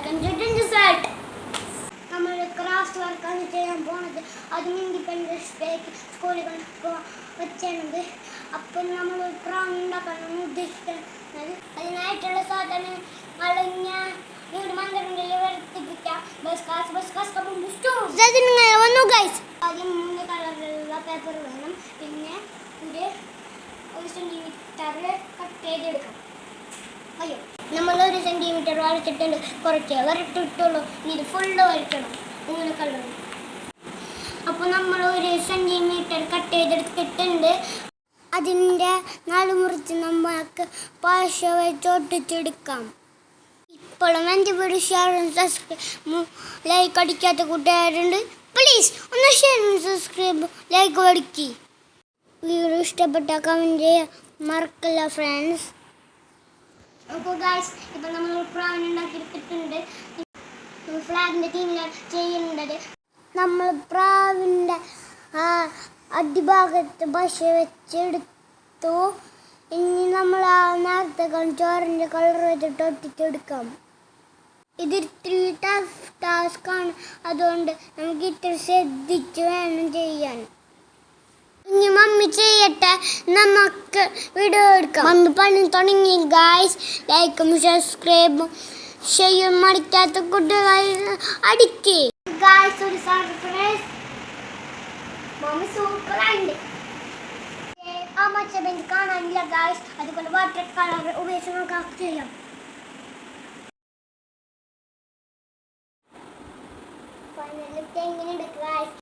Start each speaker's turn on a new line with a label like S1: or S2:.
S1: Welcome two result. നമ്മൾ craft വർക്കാണ് ചെയ്യാൻ പോകുന്നത്. അതും ഇൻഡിപെൻഡൻസ് ഡേക്ക് സ്കൂളുകളിൽ വെച്ചത്. അപ്പം നമ്മൾ ക്രൗൺ ഉണ്ടാക്കാനാണ് ഉദ്ദേശിക്കുന്നത്. അതിനായിട്ടുള്ള സാധനങ്ങൾ ഞാൻ വീട് മന്ദിരങ്ങളിൽ വരുത്തിപ്പിക്കാം. വന്നു ഗൈസ്. ആദ്യം 3 കളറിലുള്ള പേപ്പർ വേണം. പിന്നെ ഒരു സെൻറ്റിമീറ്റർ കട്ട് ചെയ്തെടുക്കാം. അയ്യോ, നമ്മൾ 1 സെൻറ്റിമീറ്റർ വരച്ചിട്ടുണ്ട്. കുറച്ച് വരട്ടിട്ടുള്ളൂ. ഇത് ഫുള്ള് വരയ്ക്കണം. 3 കളർ. അപ്പോൾ നമ്മൾ 1 സെൻറ്റിമീറ്റർ കട്ട് ചെയ്തെടുത്തിട്ടുണ്ട്. അതിൻ്റെ 4 മുറിച്ച് നമുക്ക് പശ വെച്ച് ഒട്ടിച്ചെടുക്കാം. ഇപ്പോഴും എൻ്റെ വീഡിയോ ഷെയറും സബ്സ്ക്രൈബ് ലൈക്ക് അടിക്കാത്ത കൂട്ടുകാരുണ്ട്. പ്ലീസ് ഒന്ന് ഷെയറും സബ്സ്ക്രൈബ് ലൈക്ക് അടിക്കി. വീഡിയോ ഇഷ്ടപ്പെട്ട കമൻറ്റ് ചെയ്യാൻ മറക്കില്ല ഫ്രണ്ട്സ്. അപ്പോൾ ഗൈസ്, ഇപ്പോൾ നമ്മൾ പ്രാൺ ഉണ്ടാക്കിയെടുത്തിട്ടുണ്ട്. ഫ്ലാഗിൻ്റെ തീമിലാണ് ചെയ്യുന്നത്. നമ്മൾ പ്രാവിൻ്റെ അടിഭാഗത്ത് പശ വെച്ചെടുത്തു. ഇനി നമ്മൾ നേരത്തെ ചോറിൻ്റെ കളർ വെച്ചിട്ട് ഒട്ടിച്ചെടുക്കാം. ഇത് ഇത്തിരി ടഫ് ടാസ്ക്കാണ്. അതുകൊണ്ട് നമുക്ക് ഇത്തിരി ശ്രദ്ധിച്ച് വേണം ചെയ്യാൻ. ഇനി മമ്മി ചെയ്യട്ടെ, നമുക്ക് വീഡിയോ എടുക്കാം. മമ്മി പണി തുടങ്ങി ഗായ്സ്. ലൈക്കും സബ്സ്ക്രൈബും ചെയ്യും മടിക്കാത്ത കുട്ടികൾ അടിക്ക് ഗായ്സ്. ഒരു സർപ്രൈസ്. മമ്മി സൂപ്പറായിട്ട് ആ മച്ചബെഞ്ച് കാണാനില്ല ഗായ്സ്. അതുകൊണ്ട് വാട്ടർ കളർ ഉപയോഗിച്ച് നമുക്ക് ചെയ്യാം. ഫൈനൽ ലുക്ക് എങ്ങനെയുണ്ട് ഗായ്സ്?